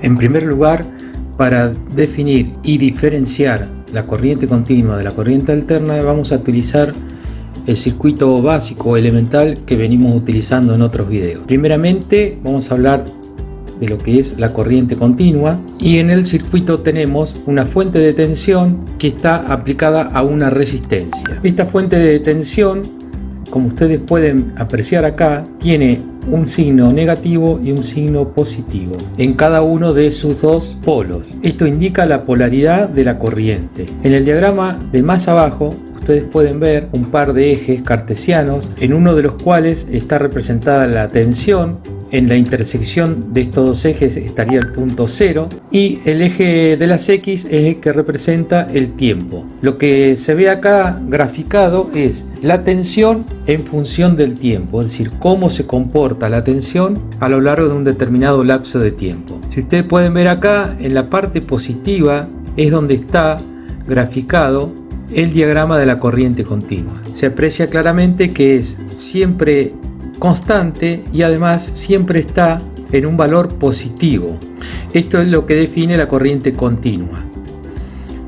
En primer lugar, para definir y diferenciar la corriente continua de la corriente alterna, vamos a utilizar el circuito básico o elemental que venimos utilizando en otros videos. Primeramente vamos a hablar de lo que es la corriente continua, y en el circuito tenemos una fuente de tensión que está aplicada a una resistencia. Esta fuente de tensión, como ustedes pueden apreciar acá, tiene un signo negativo y un signo positivo en cada uno de sus dos polos. Esto indica la polaridad de la corriente. En el diagrama de más abajo ustedes pueden ver un par de ejes cartesianos, en uno de los cuales está representada la tensión. En la intersección de estos dos ejes estaría el punto 0, y el eje de las X es el que representa el tiempo. Lo que se ve acá graficado es la tensión en función del tiempo, es decir, cómo se comporta la tensión a lo largo de un determinado lapso de tiempo. Si ustedes pueden ver acá, en la parte positiva es donde está graficado el diagrama de la corriente continua. Se aprecia claramente que es siempre constante y además siempre está en un valor positivo. Esto es lo que define la corriente continua,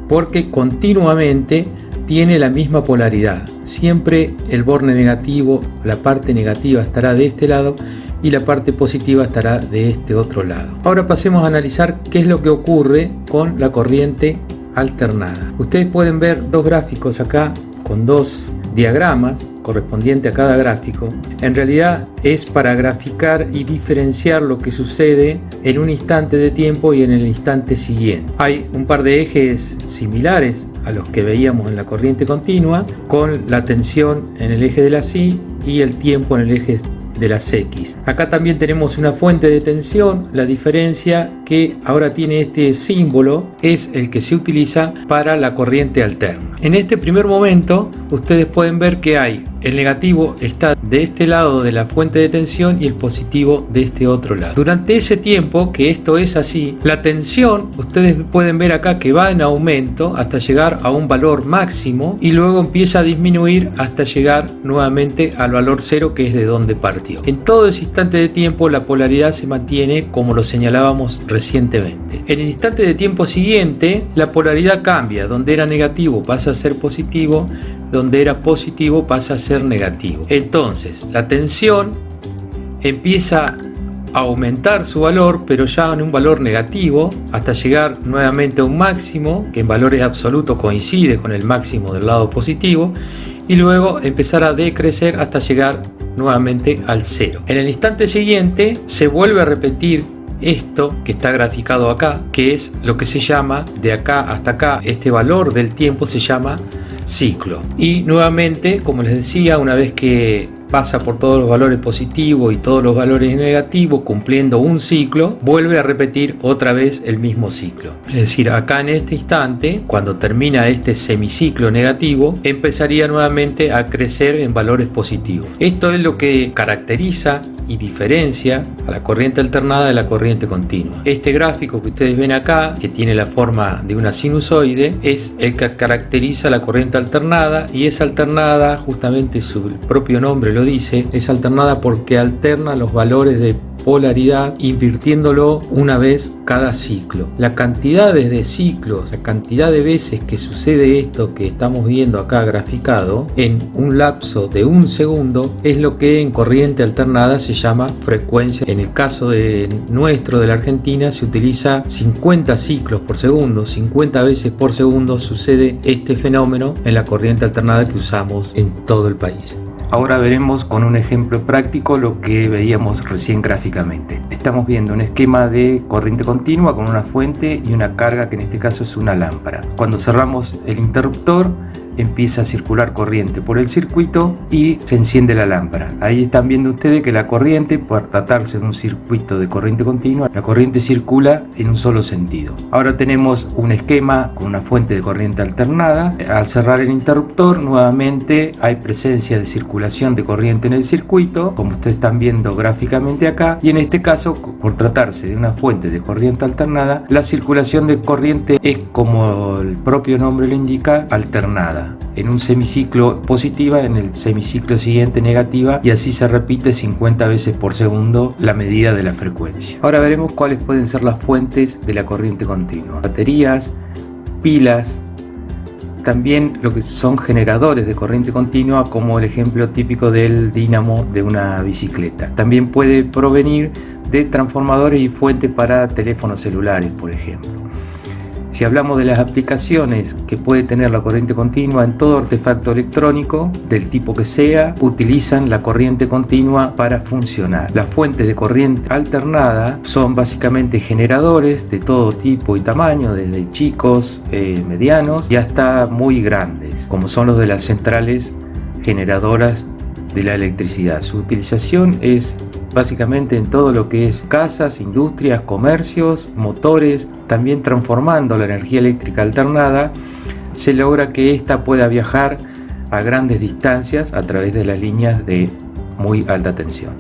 porque continuamente tiene la misma polaridad. Siempre el borne negativo, la parte negativa estará de este lado y la parte positiva estará de este otro lado. Ahora pasemos a analizar qué es lo que ocurre con la corriente alternada. Ustedes pueden ver dos gráficos acá con dos diagramas correspondiente a cada gráfico. En realidad es para graficar y diferenciar lo que sucede en un instante de tiempo y en el instante siguiente. Hay un par de ejes similares a los que veíamos en la corriente continua, con la tensión en el eje de las Y y el tiempo en el eje de las X. Acá también tenemos una fuente de tensión. La diferencia que ahora tiene este símbolo es el que se utiliza para la corriente alterna. En este primer momento ustedes pueden ver que hay el negativo está de este lado de la fuente de tensión y el positivo de este otro lado. Durante ese tiempo que esto es así, la tensión ustedes pueden ver acá que va en aumento hasta llegar a un valor máximo y luego empieza a disminuir hasta llegar nuevamente al valor 0, que es de donde partió. En todo ese instante de tiempo la polaridad se mantiene como lo señalábamos recientemente. En el instante de tiempo siguiente la polaridad cambia, donde era negativo pasa a ser positivo, donde era positivo pasa a ser negativo. Entonces la tensión empieza a aumentar su valor, pero ya en un valor negativo, hasta llegar nuevamente a un máximo que en valores absolutos coincide con el máximo del lado positivo, y luego empezar a decrecer hasta llegar nuevamente al 0. En el instante siguiente se vuelve a repetir esto que está graficado acá, que es lo que se llama de acá hasta acá, este valor del tiempo se llama ciclo. Y nuevamente, como les decía, una vez que pasa por todos los valores positivos y todos los valores negativos, cumpliendo un ciclo, vuelve a repetir otra vez el mismo ciclo. Es decir, acá en este instante, cuando termina este semiciclo negativo, empezaría nuevamente a crecer en valores positivos. Esto es lo que caracteriza y diferencia a la corriente alternada de la corriente continua. Este gráfico que ustedes ven acá, que tiene la forma de una sinusoide, es el que caracteriza la corriente alternada, y es alternada, justamente su propio nombre lo dice, es alternada porque alterna los valores de polaridad invirtiéndolo una vez cada ciclo. La cantidad de ciclos, la cantidad de veces que sucede esto que estamos viendo acá graficado en un lapso de un segundo es lo que en corriente alternada se llama frecuencia. En el caso de la Argentina, se utiliza 50 ciclos por segundo, 50 veces por segundo sucede este fenómeno en la corriente alternada que usamos en todo el país. Ahora veremos con un ejemplo práctico lo que veíamos recién gráficamente. Estamos viendo un esquema de corriente continua con una fuente y una carga que en este caso es una lámpara. Cuando cerramos el interruptor, empieza a circular corriente por el circuito y se enciende la lámpara. Ahí están viendo ustedes que la corriente, por tratarse de un circuito de corriente continua, la corriente circula en un solo sentido. Ahora tenemos un esquema con una fuente de corriente alternada. Al cerrar el interruptor, nuevamente hay presencia de circulación de corriente en el circuito, como ustedes están viendo gráficamente acá, y en este caso, por tratarse de una fuente de corriente alternada, la circulación de corriente es, como el propio nombre lo indica, alternada. en un semiciclo positiva, en el semiciclo siguiente negativa, y así se repite 50 veces por segundo la medida de la frecuencia. Ahora veremos cuáles pueden ser las fuentes de la corriente continua: baterías, pilas, también lo que son generadores de corriente continua, como el ejemplo típico del dínamo de una bicicleta. También puede provenir de transformadores y fuentes para teléfonos celulares, por ejemplo. Si hablamos de las aplicaciones que puede tener la corriente continua, en todo artefacto electrónico, del tipo que sea, utilizan la corriente continua para funcionar. Las fuentes de corriente alternada son básicamente generadores de todo tipo y tamaño, desde chicos, medianos y hasta muy grandes, como son los de las centrales generadoras de la electricidad. Su utilización es básicamente en todo lo que es casas, industrias, comercios, motores. También transformando la energía eléctrica alternada se logra que ésta pueda viajar a grandes distancias a través de las líneas de muy alta tensión.